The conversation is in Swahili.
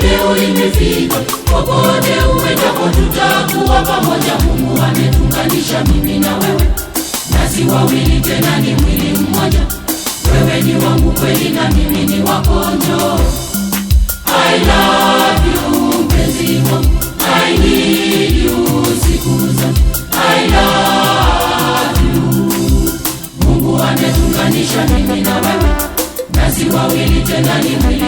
leo imefika. Popote uendapo tutakuwa pamoja. Mungu ametunganisha mimi na wewe, nasi wawili tena ni mwili mmoja. Wewe ni wangu kweli na mimi ni wako. Njoo. I love you mpenzi wangu, I need you siku zote. I love you. Mungu ametunganisha mimi na wewe, nasi wawili tena ni mwili